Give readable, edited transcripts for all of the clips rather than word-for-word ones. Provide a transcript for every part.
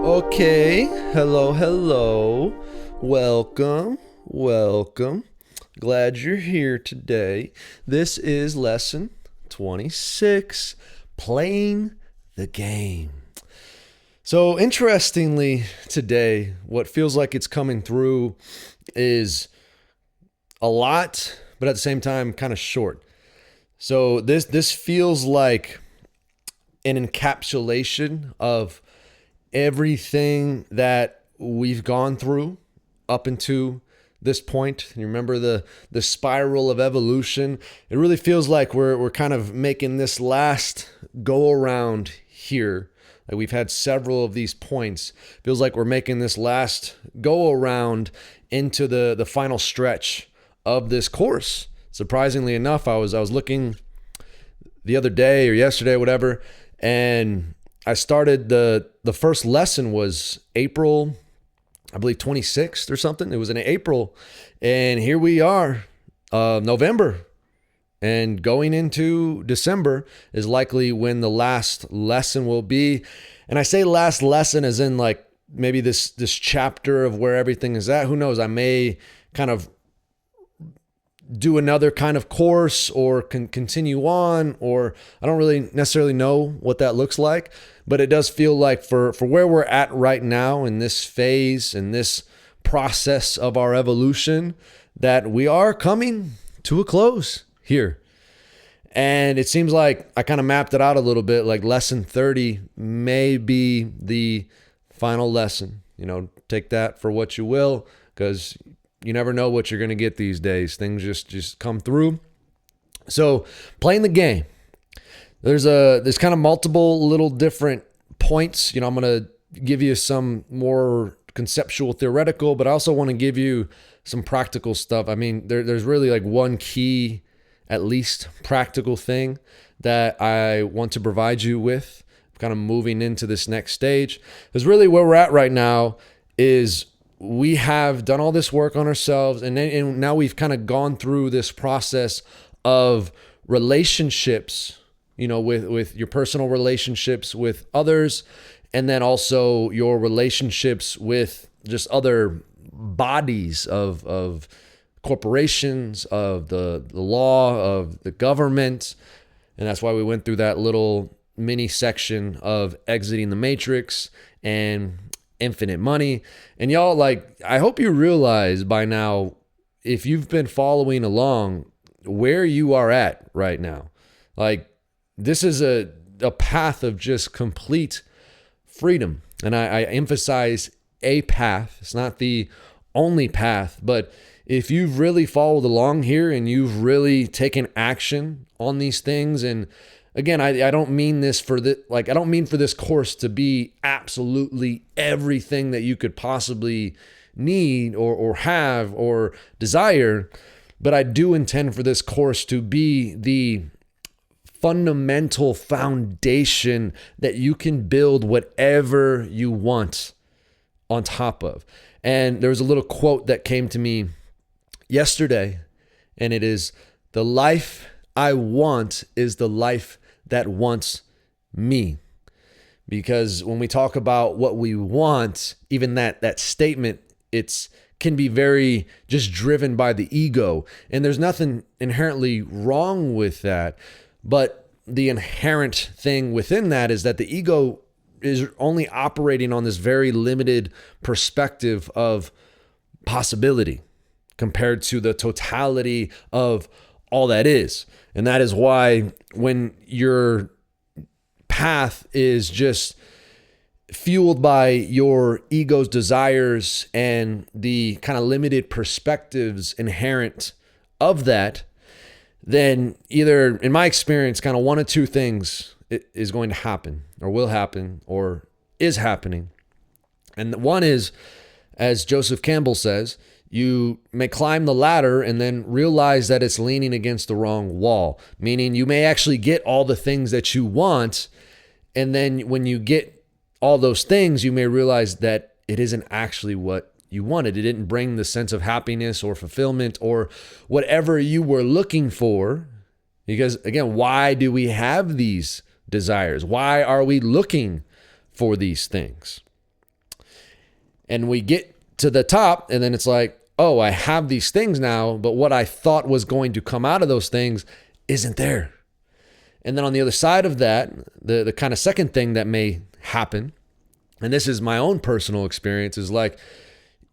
Okay, hello. Welcome. Glad you're here today. This is lesson 26, playing the game. So, interestingly, today, what feels like it's coming through is a lot, but at the same time, kind of short. So, this feels like an encapsulation of everything that we've gone through up into this point. You remember the spiral of evolution. It really feels like we're kind of making this last go around here. Like we've had several of these points. Feels like we're making this last go around into the final stretch of this course. Surprisingly enough, I was looking the other day or yesterday, whatever, and I started the first lesson was April, I believe 26th or something. It was in April, and here we are, November, and going into December is likely when the last lesson will be. And I say last lesson as in like maybe this chapter of where everything is at. Who knows? I may kind of do another kind of course or continue on, or I don't really necessarily know what that looks like, but it does feel like for where we're at right now in this phase, in this process of our evolution, that we are coming to a close here. And it seems like I kind of mapped it out a little bit, like lesson 30 may be the final lesson. You know, take that for what you will, because you never know what you're going to get these days. Things just come through. So playing the game, there's kind of multiple little different points. You know, I'm going to give you some more conceptual, theoretical, but I also want to give you some practical stuff. I mean, there's really like one key, at least practical thing that I want to provide you with, kind of moving into this next stage. Because really where we're at right now is we have done all this work on ourselves, and now we've kind of gone through this process of relationships, you know, with your personal relationships with others, and then also your relationships with just other bodies of corporations, of the law, of the government. And that's why we went through that little mini section of exiting the matrix and infinite money. And y'all, like, I hope you realize by now, if you've been following along, where you are at right now. Like, this is a path of just complete freedom. And I emphasize a path. It's not the only path, but if you've really followed along here and you've really taken action on these things, and again, I don't mean this for I don't mean for this course to be absolutely everything that you could possibly need or have or desire, but I do intend for this course to be the fundamental foundation that you can build whatever you want on top of. And there was a little quote that came to me yesterday, and it is, "The life I want is the life that wants me." Because when we talk about what we want, even that statement, can be very just driven by the ego. And there's nothing inherently wrong with that. But the inherent thing within that is that the ego is only operating on this very limited perspective of possibility compared to the totality of all that is. And that is why when your path is just fueled by your ego's desires and the kind of limited perspectives inherent of that, then either, in my experience, kind of one of two things is going to happen or will happen or is happening. And one is, as Joseph Campbell says, you may climb the ladder and then realize that it's leaning against the wrong wall, meaning you may actually get all the things that you want. And then when you get all those things, you may realize that it isn't actually what you wanted. It didn't bring the sense of happiness or fulfillment or whatever you were looking for. Because again, why do we have these desires? Why are we looking for these things? And we get to the top, and then it's like, oh, I have these things now, but what I thought was going to come out of those things isn't there. And then on the other side of that, the kind of second thing that may happen, and this is my own personal experience, is like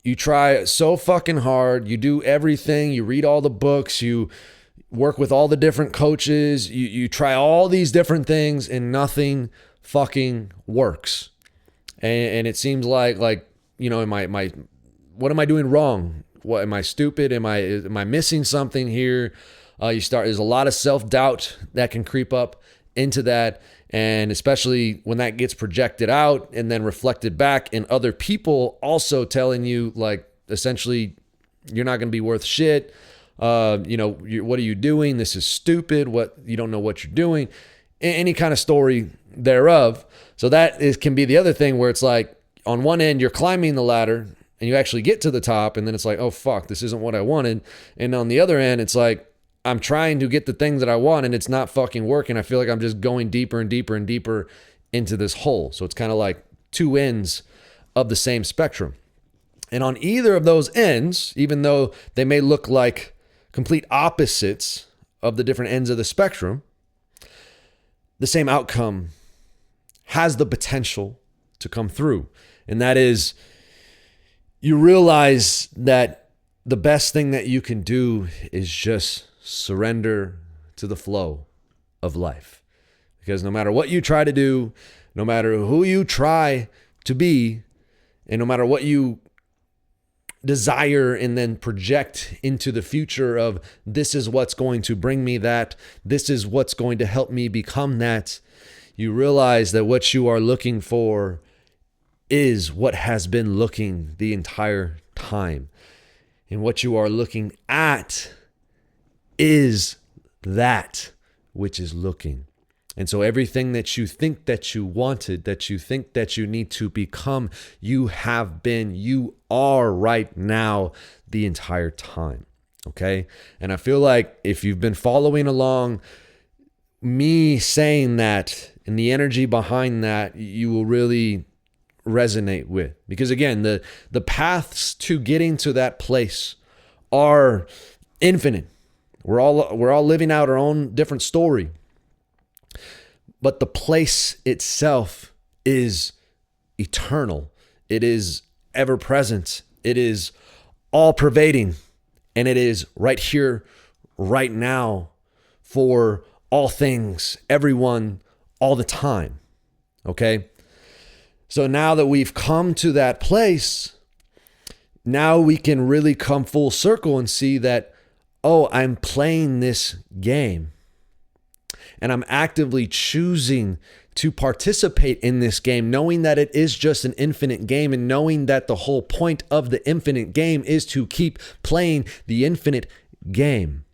you try so fucking hard, you do everything, you read all the books, you work with all the different coaches, you try all these different things, and nothing fucking works. And it seems like what am I doing wrong? What am I stupid? Am I missing something here? There's a lot of self-doubt that can creep up into that. And especially when that gets projected out and then reflected back in other people also telling you, like, essentially, you're not going to be worth shit. What are you doing? This is stupid. You don't know what you're doing. Any kind of story thereof. So can be the other thing where it's like, on one end, you're climbing the ladder and you actually get to the top, and then it's like, oh fuck, this isn't what I wanted. And on the other end, it's like, I'm trying to get the things that I want and it's not fucking working. I feel like I'm just going deeper and deeper and deeper into this hole. So it's kind of like two ends of the same spectrum. And on either of those ends, even though they may look like complete opposites of the different ends of the spectrum, the same outcome has the potential to come through. And that is, you realize that the best thing that you can do is just surrender to the flow of life. Because no matter what you try to do, no matter who you try to be, and no matter what you desire and then project into the future of, this is what's going to bring me that, this is what's going to help me become that, you realize that what you are looking for is what has been looking the entire time. And what you are looking at is that which is looking. And so everything that you think that you wanted, that you think that you need to become, you have been, you are right now the entire time. Okay? And I feel like if you've been following along, me saying that and the energy behind that, you will really resonate with. Because again, the paths to getting to that place are infinite. We're all living out our own different story. But the place itself is eternal. It is ever present. It is all pervading. And it is right here, right now, for all things, everyone, all the time. Okay? So now that we've come to that place, now we can really come full circle and see that, oh, I'm playing this game. And I'm actively choosing to participate in this game, knowing that it is just an infinite game and knowing that the whole point of the infinite game is to keep playing the infinite game.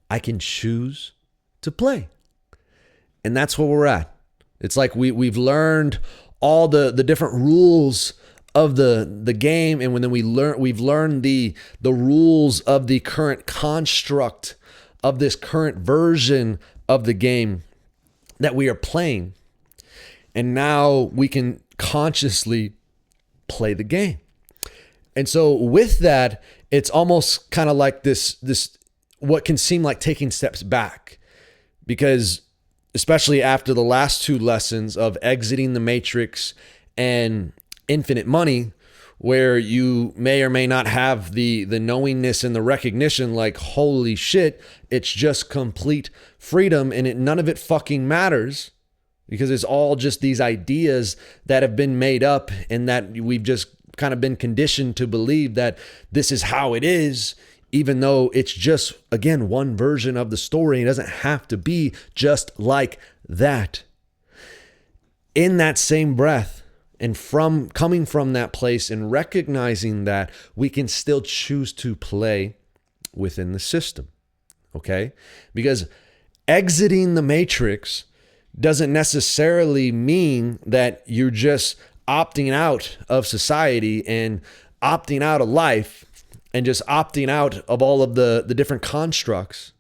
I can choose to play. And that's where we're at. It's like we've learned all the different rules of the game, and we've learned the rules of the current construct of this current version of the game that we are playing. And now we can consciously play the game. And so with that, it's almost kind of like this what can seem like taking steps back, because especially after the last two lessons of exiting the matrix and infinite money, where you may or may not have the knowingness and the recognition, like, holy shit, it's just complete freedom and none of it fucking matters, because it's all just these ideas that have been made up and that we've just kind of been conditioned to believe that this is how it is, even though it's just, again, one version of the story. It doesn't have to be just like that. In that same breath, and coming from that place and recognizing that, we can still choose to play within the system, okay? Because exiting the matrix doesn't necessarily mean that you're just opting out of society and opting out of life and just opting out of all of the different constructs.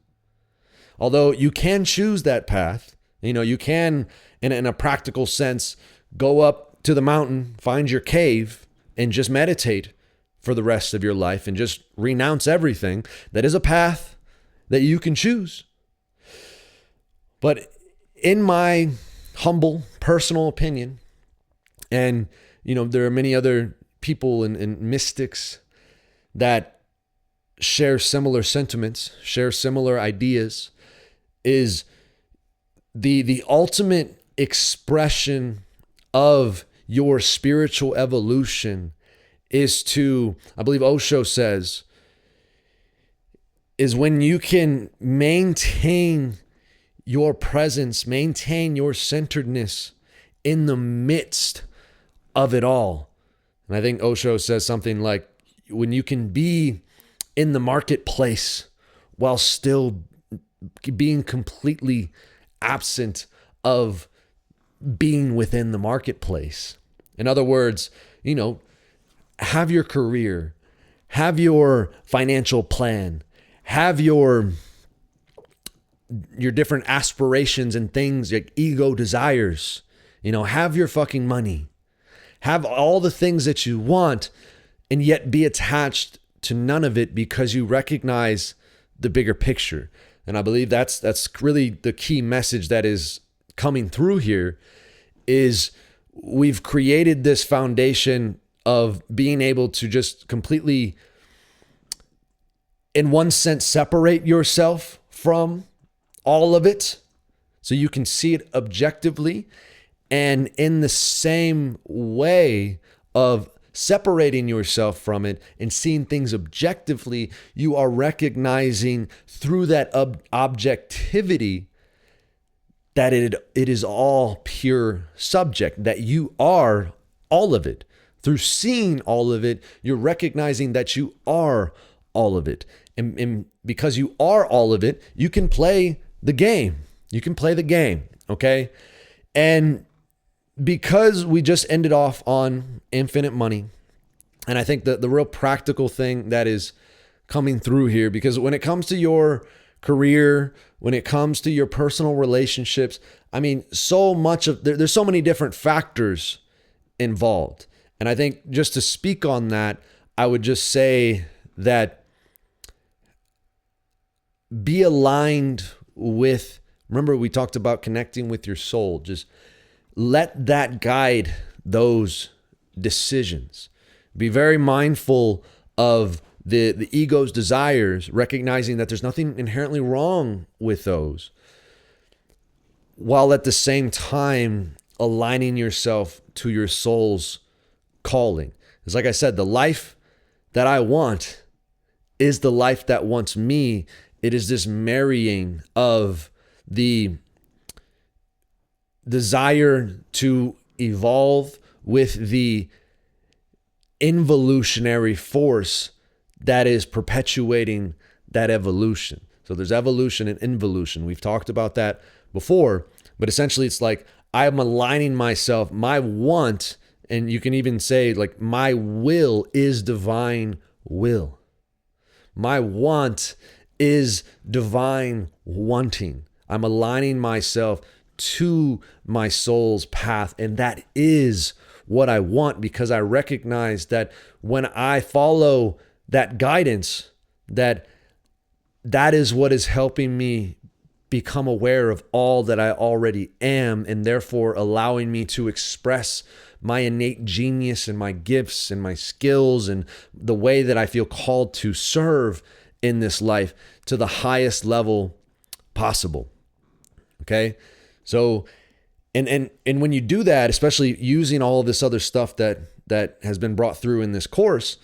Although you can choose that path, you can, in a practical sense, go up to the mountain, find your cave, and just meditate for the rest of your life and just renounce everything. That is a path that you can choose. But in my humble personal opinion, and there are many other people and mystics that share similar sentiments, share similar ideas, is the ultimate expression of your spiritual evolution is to, I believe Osho says, is when you can maintain your presence, maintain your centeredness in the midst of it all. And I think Osho says something like, when you can be in the marketplace while still being completely absent of being within the marketplace. In other words, have your career, have your financial plan, have your different aspirations and things like ego desires, have your fucking money, have all the things that you want, and yet be attached to none of it because you recognize the bigger picture. And I believe that's really the key message that is coming through here, is we've created this foundation of being able to just completely, in one sense, separate yourself from all of it so you can see it objectively. And in the same way of separating yourself from it and seeing things objectively, you are recognizing through that objectivity that it is all pure subject, that you are all of it. Through seeing all of it, you're recognizing that you are all of it. And because you are all of it, you can play the game. You can play the game, okay? And because we just ended off on infinite money, and I think the real practical thing that is coming through here, because when it comes to your career, when it comes to your personal relationships, I mean, so much of there's so many different factors involved. And I think just to speak on that, I would just say that be aligned with, remember we talked about connecting with your soul. Just let that guide those decisions. Be very mindful of the ego's desires, recognizing that there's nothing inherently wrong with those, while at the same time aligning yourself to your soul's calling. It's like I said, the life that I want is the life that wants me. It is this marrying of the desire to evolve with the involutionary force that is perpetuating that evolution. So there's evolution and involution. We've talked about that before, but essentially it's like I'm aligning myself, my want, and you can even say like my will is divine will. My want is divine wanting. I'm aligning myself to my soul's path, and that is what I want, because I recognize that when I follow that guidance, that is what is helping me become aware of all that I already am, and therefore allowing me to express my innate genius and my gifts and my skills and the way that I feel called to serve in this life to the highest level possible. Okay? So, and when you do that, especially using all of this other stuff that has been brought through in this course,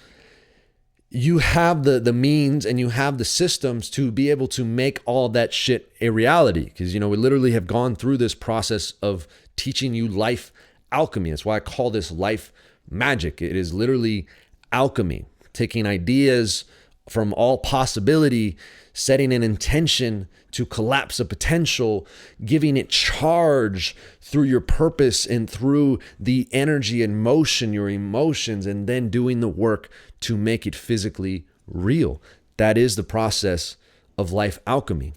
you have the means and you have the systems to be able to make all that shit a reality. Because, we literally have gone through this process of teaching you life alchemy. That's why I call this life magic. It is literally alchemy, taking ideas from all possibility, setting an intention to collapse a potential, giving it charge through your purpose and through the energy and motion, your emotions, and then doing the work to make it physically real. That is the process of life alchemy.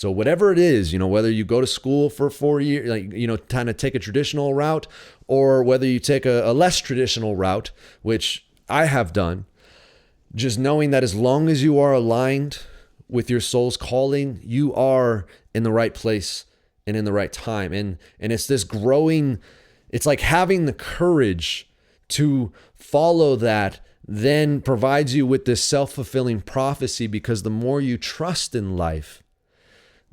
So whatever it is, whether you go to school for 4 years, kind of take a traditional route, or whether you take a less traditional route, which I have done, just knowing that as long as you are aligned with your soul's calling, you are in the right place and in the right time. And it's this growing, it's like having the courage to follow that then provides you with this self-fulfilling prophecy, because the more you trust in life,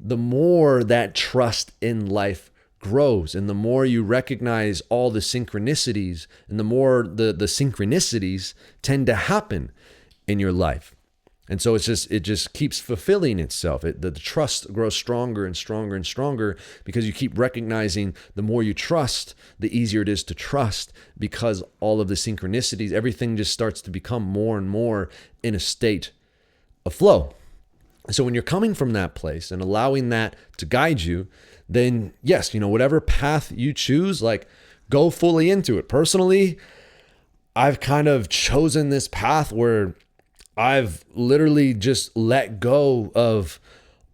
the more that trust in life grows, and the more you recognize all the synchronicities, and the more the synchronicities tend to happen in your life. And so it just keeps fulfilling itself. The trust grows stronger and stronger and stronger, because you keep recognizing the more you trust, the easier it is to trust, because all of the synchronicities, everything just starts to become more and more in a state of flow. So when you're coming from that place and allowing that to guide you, then yes, whatever path you choose, like, go fully into it. Personally, I've kind of chosen this path where I've literally just let go of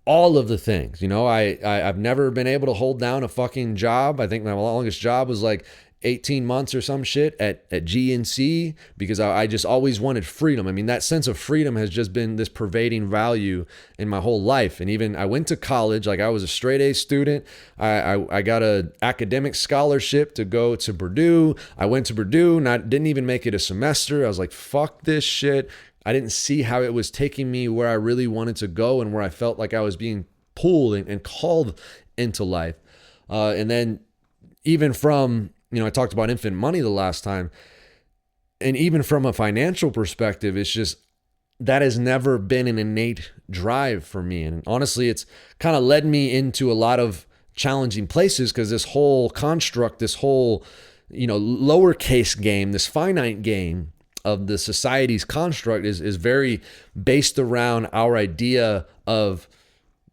all of the things. I've never been able to hold down a fucking job. I think my longest job was like 18 months or some shit at GNC, because I just always wanted freedom. I mean, that sense of freedom has just been this pervading value in my whole life. And even I went to college, like I was a straight A student. I got an academic scholarship to go to Purdue. I went to Purdue, didn't even make it a semester. I was like, fuck this shit. I didn't see how it was taking me where I really wanted to go, and where I felt like I was being pulled and called into life. And then even from, I talked about infinite money the last time, and even from a financial perspective, it's just, that has never been an innate drive for me. And honestly, it's kind of led me into a lot of challenging places, because this whole construct, this whole, lowercase game, this finite game of the society's construct is very based around our idea of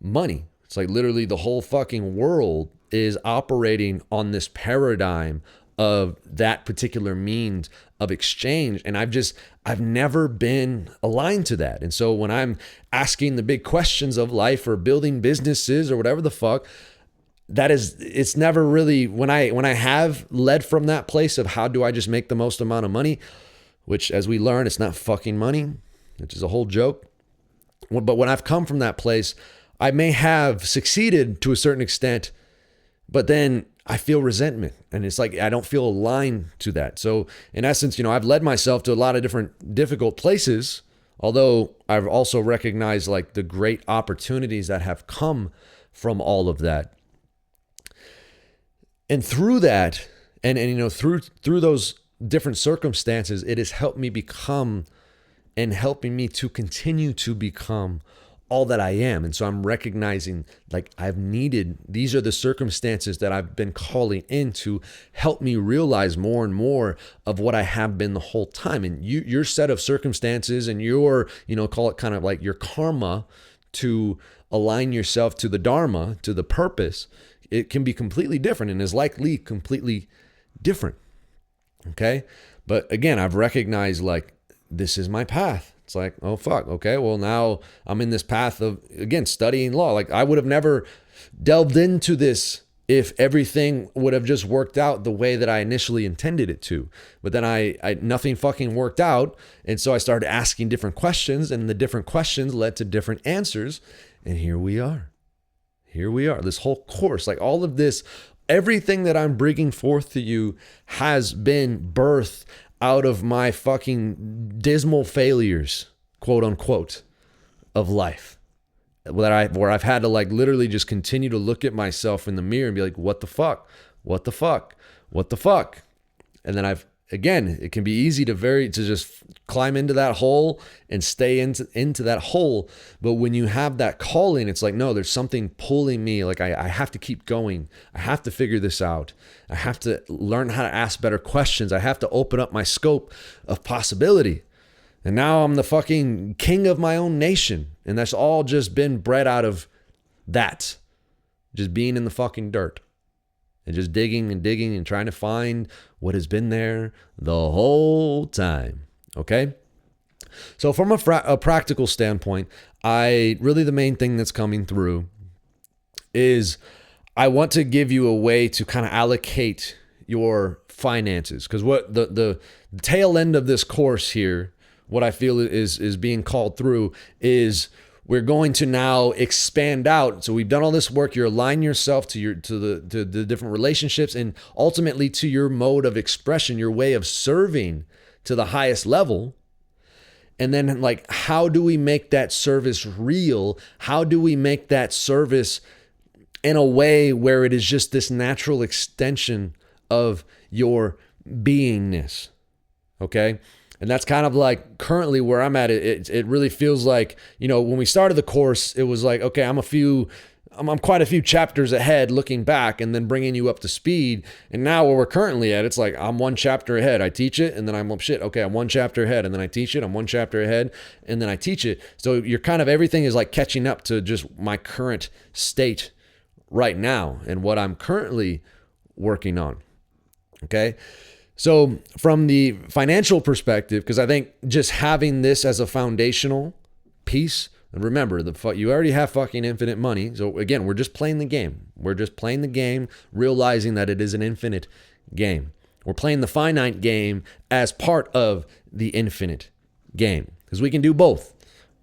money. It's like literally the whole fucking world is operating on this paradigm of that particular means of exchange. And I've never been aligned to that. And so when I'm asking the big questions of life, or building businesses, or whatever the fuck, it's never really, when I have led from that place of how do I just make the most amount of money, which, as we learn, it's not fucking money, which is a whole joke. But when I've come from that place, I may have succeeded to a certain extent, but then I feel resentment, and it's like I don't feel aligned to that. So in essence, I've led myself to a lot of different difficult places, although I've also recognized like the great opportunities that have come from all of that. And through that, and through those different circumstances, it has helped me become, and helping me to continue to become, all that I am. And so I'm recognizing, like, these are the circumstances that I've been calling in to help me realize more and more of what I have been the whole time. And your set of circumstances and your, call it kind of like your karma, to align yourself to the dharma, to the purpose, it can be completely different, and is likely completely different. Okay. But again, I've recognized, like, this is my path. It's like, oh, fuck. Okay. Well, now I'm in this path of, again, studying law. Like, I would have never delved into this if everything would have just worked out the way that I initially intended it to. But then I nothing fucking worked out. And so I started asking different questions, and the different questions led to different answers. And here we are. This whole course, like all of this, everything that I'm bringing forth to you has been birthed out of my fucking dismal failures, quote unquote, of life. Where I've had to, like, literally just continue to look at myself in the mirror and be like, what the fuck? And then again, it can be easy to just climb into that hole and stay into that hole. But when you have that calling, it's like, no, there's something pulling me. Like, I have to keep going. I have to figure this out. I have to learn how to ask better questions. I have to open up my scope of possibility. And now I'm the fucking king of my own nation. And that's all just been bred out of that. Just being in the fucking dirt. And just digging and trying to find what has been there the whole time. Okay? So from a practical standpoint, the main thing that's coming through is I want to give you a way to kind of allocate your finances. Because what the tail end of this course here, what I feel is being called through is we're going to now expand out. So we've done all this work. You're aligning yourself to the different relationships and ultimately to your mode of expression, your way of serving to the highest level. And then like, how do we make that service real? How do we make that service in a way where it is just this natural extension of your beingness? Okay. And that's kind of like currently where I'm at. It really feels like, when we started the course, it was like, okay, I'm quite a few chapters ahead looking back and then bringing you up to speed. And now where we're currently at, it's like I'm one chapter ahead. I teach it and then I'm I'm one chapter ahead and then I teach it. I'm one chapter ahead and then I teach it. So you're kind of, everything is like catching up to just my current state right now and what I'm currently working on. Okay. So from the financial perspective, because I think just having this as a foundational piece, and remember, you already have fucking infinite money. So again, we're just playing the game. We're just playing the game, realizing that it is an infinite game. We're playing the finite game as part of the infinite game, because we can do both.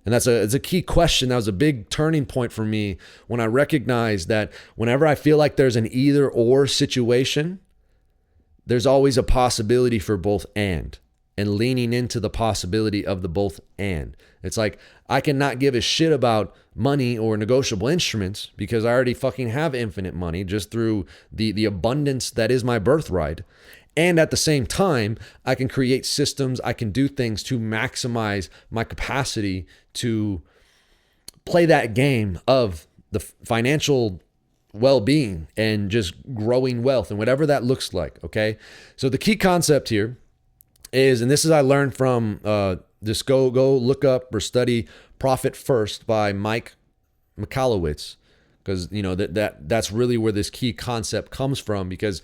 And it's a key question. That was a big turning point for me when I recognized that whenever I feel like there's an either or situation, there's always a possibility for both and leaning into the possibility of the both and. It's like, I cannot give a shit about money or negotiable instruments because I already fucking have infinite money just through the abundance that is my birthright. And at the same time, I can create systems, I can do things to maximize my capacity to play that game of the financial well-being and just growing wealth and whatever that looks like. Okay. So the key concept here is, and this is, I learned from, just go look up or study Profit First by Mike Michalowicz. Cause that's really where this key concept comes from, because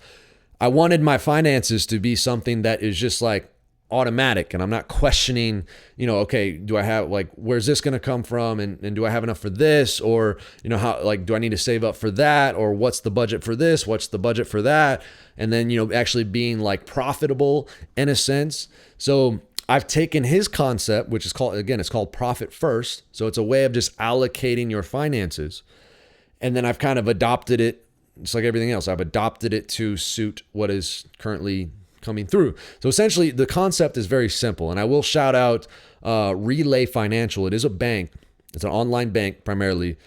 I wanted my finances to be something that is just like automatic and I'm not questioning, okay, do I have, like, where's this going to come from? And do I have enough for this? Or, how, like, do I need to save up for that? Or what's the budget for this? What's the budget for that? And then, actually being like profitable in a sense. So I've taken his concept, which is it's called Profit First. So it's a way of just allocating your finances. And then I've kind of adopted it, just like everything else. I've adopted it to suit what is currently coming through. So essentially the concept is very simple, and I will shout out Relay Financial. It is a bank. It's an online bank primarily,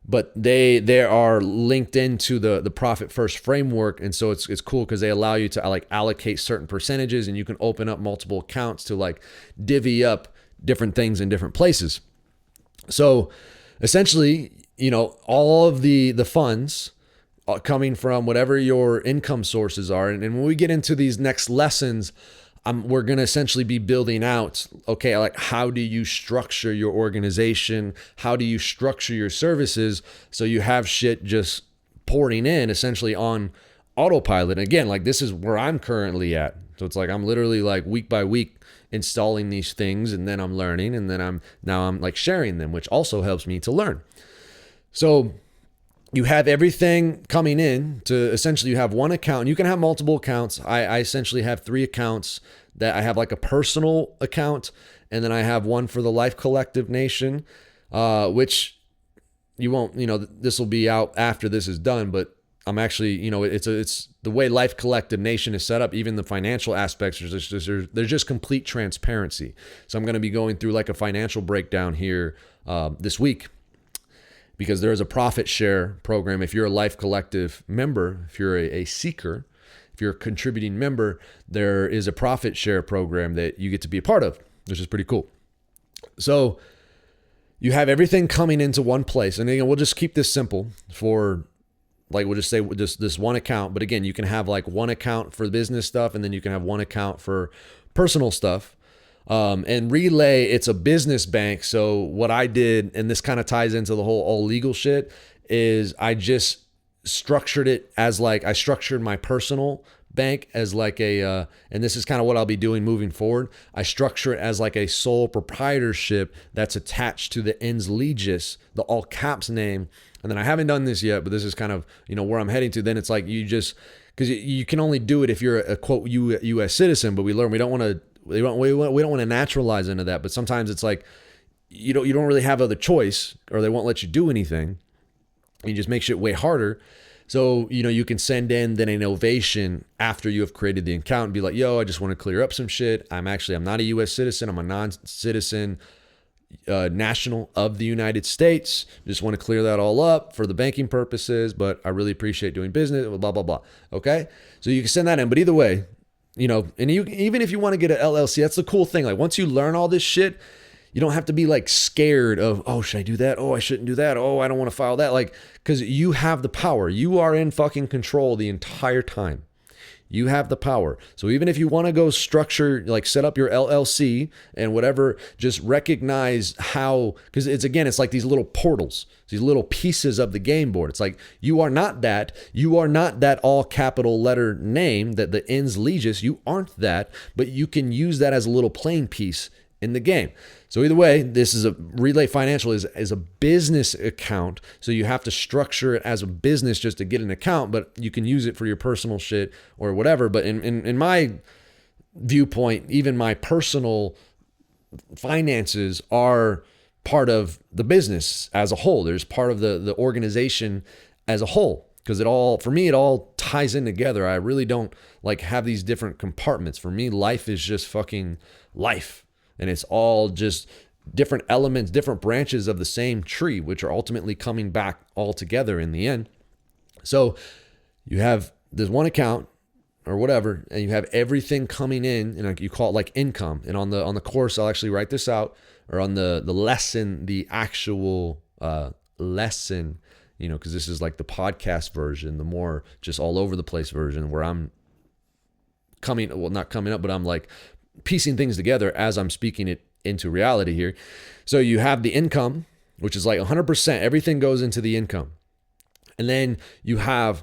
but they are linked into the Profit First framework. And so it's cool because they allow you to like allocate certain percentages, and you can open up multiple accounts to like divvy up different things in different places. So essentially, all of the funds coming from whatever your income sources are. And when we get into these next lessons, we're going to essentially be building out, okay, like, how do you structure your organization? How do you structure your services so you have shit just pouring in essentially on autopilot? And again, like, this is where I'm currently at. So it's like, I'm literally like week by week installing these things, and then I'm learning, and then I'm like sharing them, which also helps me to learn. So you have everything coming in to essentially, you have one account. You can have multiple accounts. I essentially have 3 accounts that I have, like a personal account, and then I have one for the Life Collective Nation, which you won't, this will be out after this is done, but I'm actually, it's the way Life Collective Nation is set up. Even the financial aspects, there's just complete transparency. So I'm going to be going through like a financial breakdown here this week, because there is a profit share program. If you're a Life Collective member, if you're a seeker, if you're a contributing member, there is a profit share program that you get to be a part of, which is pretty cool. So you have everything coming into one place. And again, we'll just keep this simple for, like, we'll just say this one account. But again, you can have like one account for business stuff, and then you can have one account for personal stuff. And Relay, it's a business bank. So what I did, and this kind of ties into the whole all legal shit, is I just structured it as like, I structured my personal bank as like and this is kind of what I'll be doing moving forward. I structure it as like a sole proprietorship that's attached to the ens legis, the all caps name. And then I haven't done this yet, but this is kind of, where I'm heading to. Then it's like because you can only do it if you're a quote U.S. citizen. But we learn we don't want to naturalize into that. But sometimes it's like you don't really have other choice, or they won't let you do anything. You just make shit way harder. So, you can send in then an ovation after you have created the account and be like, yo, I just want to clear up some shit. I'm not a U.S. citizen. I'm a non-citizen national of the United States. Just want to clear that all up for the banking purposes, but I really appreciate doing business, blah, blah, blah. Okay? So you can send that in. But either way, and even if you want to get an LLC, that's the cool thing. Like once you learn all this shit, you don't have to be like scared of, oh, should I do that? Oh, I shouldn't do that. Oh, I don't want to file that. Like, because you have the power. You are in fucking control the entire time. You have the power. So even if you want to go structure, like set up your LLC and whatever, just recognize how, because it's like these little portals, these little pieces of the game board. It's like, you are not that all capital letter name, that the ens legis, you aren't that, but you can use that as a little playing piece in the game. So either way, this is a Relay Financial is a business account. So you have to structure it as a business just to get an account, but you can use it for your personal shit or whatever. But in my viewpoint, even my personal finances are part of the business as a whole. There's part of the organization as a whole. Because for me, it all ties in together. I really don't like have these different compartments. For me, life is just fucking life. And it's all just different elements, different branches of the same tree, which are ultimately coming back all together in the end. So you have this one account or whatever, and you have everything coming in, and you call it like income. And on the course, I'll actually write this out, or on the lesson, the actual lesson, because this is like the podcast version, the more just all over the place version, where I'm not coming up, but I'm like piecing things together as I'm speaking it into reality here. So you have the income, which is like 100%, everything goes into the income. And then you have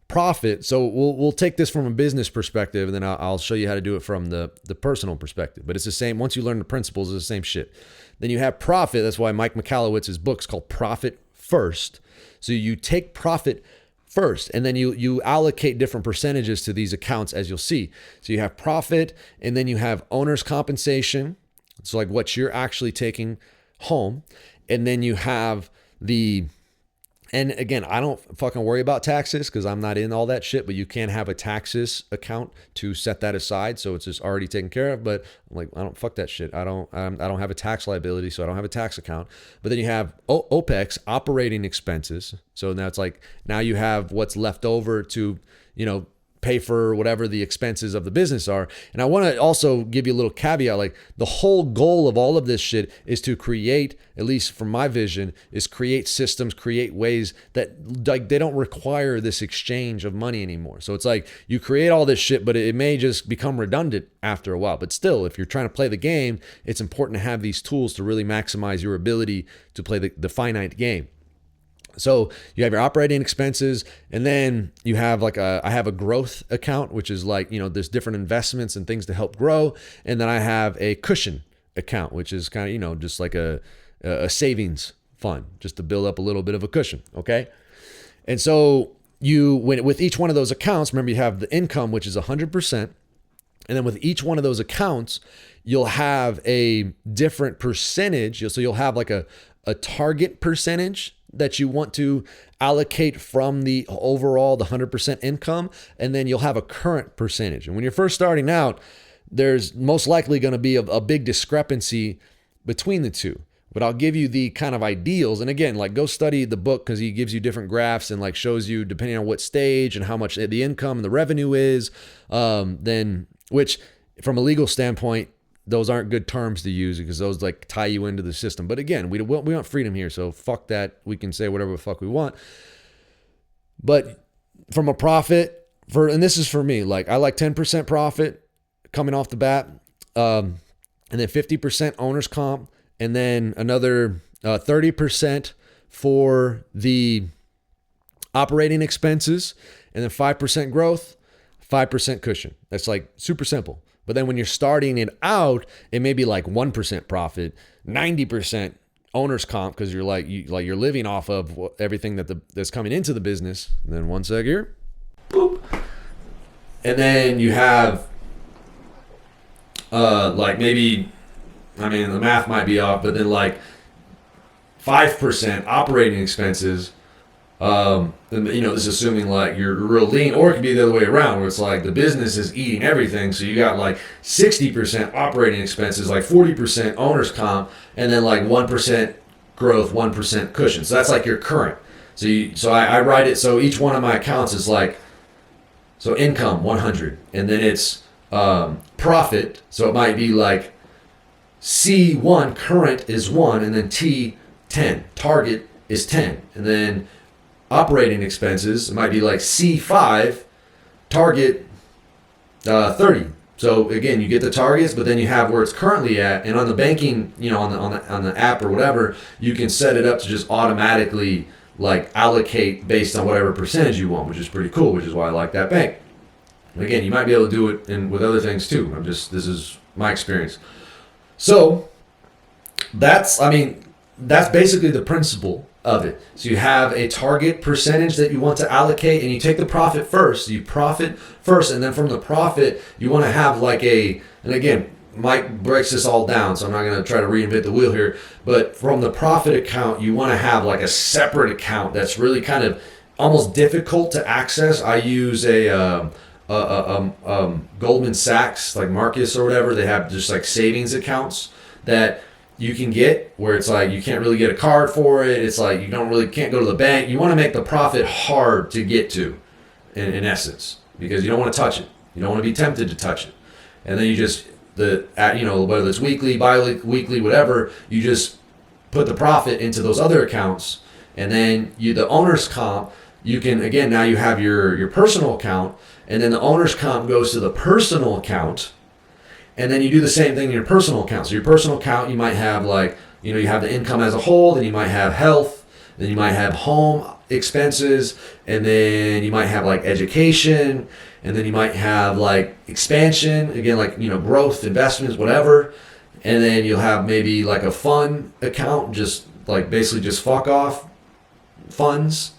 profit. So we'll take this from a business perspective, and then I'll show you how to do it from the personal perspective. But it's the same. Once you learn the principles, it's the same shit. Then you have profit. That's why Mike Michalowicz's book's called Profit First. So you take profit first, and then you allocate different percentages to these accounts, as you'll see. So you have profit, and then you have owner's compensation. So like what you're actually taking home. And then you have and again, I don't fucking worry about taxes because I'm not in all that shit, but you can have a taxes account to set that aside. So it's just already taken care of. But I'm like, I don't fuck that shit. I don't have a tax liability, so I don't have a tax account. But then you have OPEX, operating expenses. So now it's like, now you have what's left over to, pay for whatever the expenses of the business are. And I want to also give you a little caveat, like the whole goal of all of this shit is to create, at least from my vision, is create systems, create ways that like they don't require this exchange of money anymore. So it's like you create all this shit, but it may just become redundant after a while. But still, if you're trying to play the game, it's important to have these tools to really maximize your ability to play the finite game. So you have your operating expenses, and then you have I have a growth account, which is like, there's different investments and things to help grow. And then I have a cushion account, which is kind of, just like a savings fund, just to build up a little bit of a cushion. Okay. And so with each one of those accounts, remember you have the income, which is 100%. And then with each one of those accounts, you'll have a different percentage. So you'll have like a target percentage that you want to allocate from the 100% income. And then you'll have a current percentage. And when you're first starting out, there's most likely going to be a big discrepancy between the two. But I'll give you the kind of ideals. And again, like go study the book, because he gives you different graphs and like shows you depending on what stage and how much the income and the revenue is. Then which from a legal standpoint, those aren't good terms to use because those like tie you into the system. But again, we want freedom here. So fuck that. We can say whatever the fuck we want. But from a profit and this is for me, like I like 10% profit coming off the bat. And then 50% owner's comp, and then another 30% for the operating expenses, and then 5% growth, 5% cushion. That's like super simple. But then when you're starting it out, it may be like 1% profit, 90% owner's comp, because you're living off of everything that's coming into the business. And then one sec here. Boop. And then you have like maybe, I mean, the math might be off, but then like 5% operating expenses. And, this is assuming like you're real lean, or it could be the other way around, where it's like the business is eating everything. So you got like 60% operating expenses, like 40% owner's comp, and then like 1% growth, 1% cushion. So that's like your current. So I write it. So each one of my accounts is like, so income 100, and then it's profit. So it might be like C1 current is 1, and then T 10 target is 10, and then operating expenses, it might be like C5 target 30. So again, you get the targets, but then you have where it's currently at, and on the banking, on the app or whatever, you can set it up to just automatically like allocate based on whatever percentage you want, which is pretty cool, which is why I like that bank. And again, you might be able to do it with other things too. This is my experience. So that's basically the principle of it. So you have a target percentage that you want to allocate, and you take the profit first. You profit first, and then from the profit, you want to have like and again, Mike breaks this all down, so I'm not going to try to reinvent the wheel here, but from the profit account, you want to have like a separate account that's really kind of almost difficult to access. I use a Goldman Sachs, like Marcus or whatever. They have just like savings accounts that you can get, where it's like you can't really get a card for it. It's like you can't go to the bank. You want to make the profit hard to get to, in essence, because you don't want to touch it. You don't want to be tempted to touch it. And then you just whether it's weekly, bi-weekly, whatever, you just put the profit into those other accounts, and then the owner's comp. You can, again, now you have your personal account, and then the owner's comp goes to the personal account. And then you do the same thing in your personal account. So your personal account, you might have like, you have the income as a whole, then you might have health, then you might have home expenses, and then you might have like education, and then you might have like expansion, again, like, growth, investments, whatever. And then you'll have maybe like a fun account, just like basically just fuck off funds.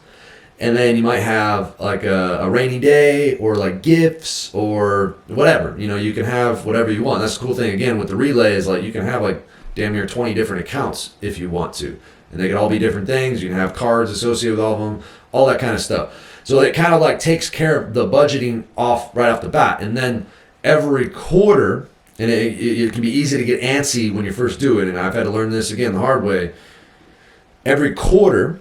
And then you might have like a rainy day, or like gifts, or whatever. You can have whatever you want. That's the cool thing, again, with the relay, is like you can have like damn near 20 different accounts if you want to. And they can all be different things. You can have cards associated with all of them, all that kind of stuff. So it kind of like takes care of the budgeting right off the bat. And then every quarter, and it can be easy to get antsy when you first do it, and I've had to learn this again the hard way. Every quarter,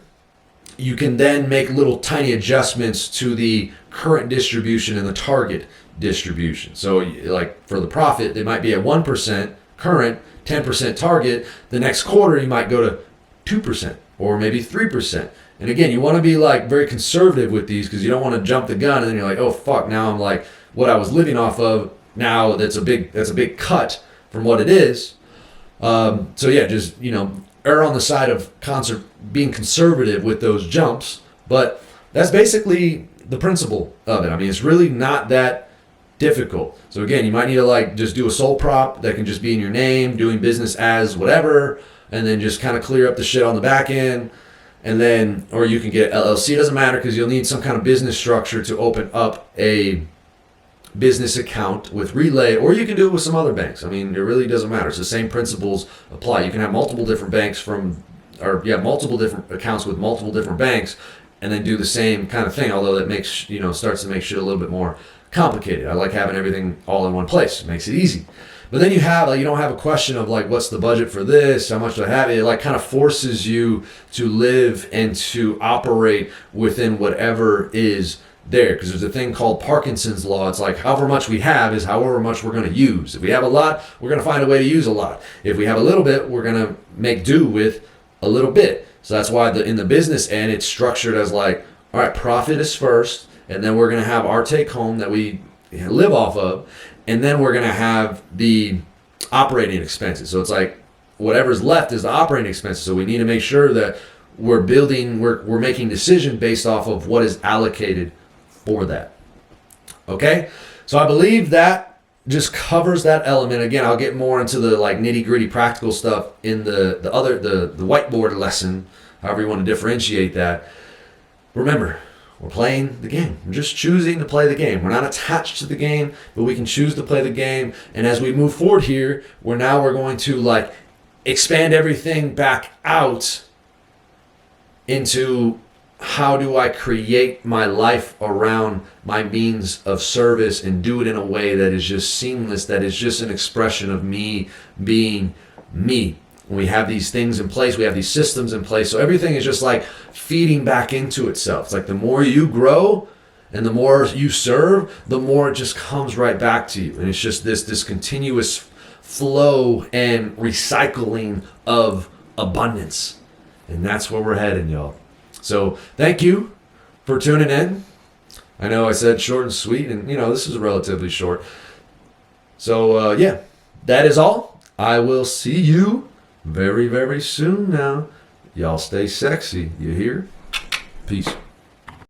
you can then make little tiny adjustments to the current distribution and the target distribution. So like for the profit, they might be at 1% current, 10% target. The next quarter, you might go to 2% or maybe 3%. And again, you want to be like very conservative with these, because you don't want to jump the gun and then you're like, oh fuck, now I'm like what I was living off of. Now that's a big cut from what it is. So yeah, just, err on the side of being conservative with those jumps, but that's basically the principle of it. I mean, it's really not that difficult. So again, you might need to like just do a sole prop that can just be in your name, doing business as whatever, and then just kind of clear up the shit on the back end. And then, or you can get LLC, doesn't matter, because you'll need some kind of business structure to open up a business account with Relay, or you can do it with some other banks. I mean, it really doesn't matter. It's the same principles apply. You can have multiple different banks multiple different accounts with multiple different banks, and then do the same kind of thing, although that makes, starts to make shit a little bit more complicated. I like having everything all in one place. It makes it easy. But then you don't have a question of like, what's the budget for this? How much do I have? It like kind of forces you to live and to operate within whatever is there, because there's a thing called Parkinson's law. It's like however much we have is however much we're going to use. If we have a lot, we're going to find a way to use a lot. If we have a little bit, we're going to make do with a little bit. So that's why in the business end, it's structured as like, all right, profit is first, and then we're going to have our take home that we live off of, and then we're going to have the operating expenses. So it's like whatever's left is the operating expenses. So we need to make sure that we're making decisions based off of what is allocated for that. Okay? So I believe that just covers that element. Again, I'll get more into the like nitty-gritty practical stuff in the whiteboard lesson, however you want to differentiate that. Remember, we're playing the game. We're just choosing to play the game. We're not attached to the game, but we can choose to play the game. And as we move forward here, we're going to like expand everything back out into how do I create my life around my means of service and do it in a way that is just seamless, that is just an expression of me being me. When we have these things in place, we have these systems in place, so everything is just like feeding back into itself. It's like the more you grow and the more you serve, the more it just comes right back to you. And it's just this continuous flow and recycling of abundance. And that's where we're headed, y'all. So thank you for tuning in. I know I said short and sweet, and this is relatively short. So yeah, that is all. I will see you very, very soon now. Y'all stay sexy. You hear? Peace.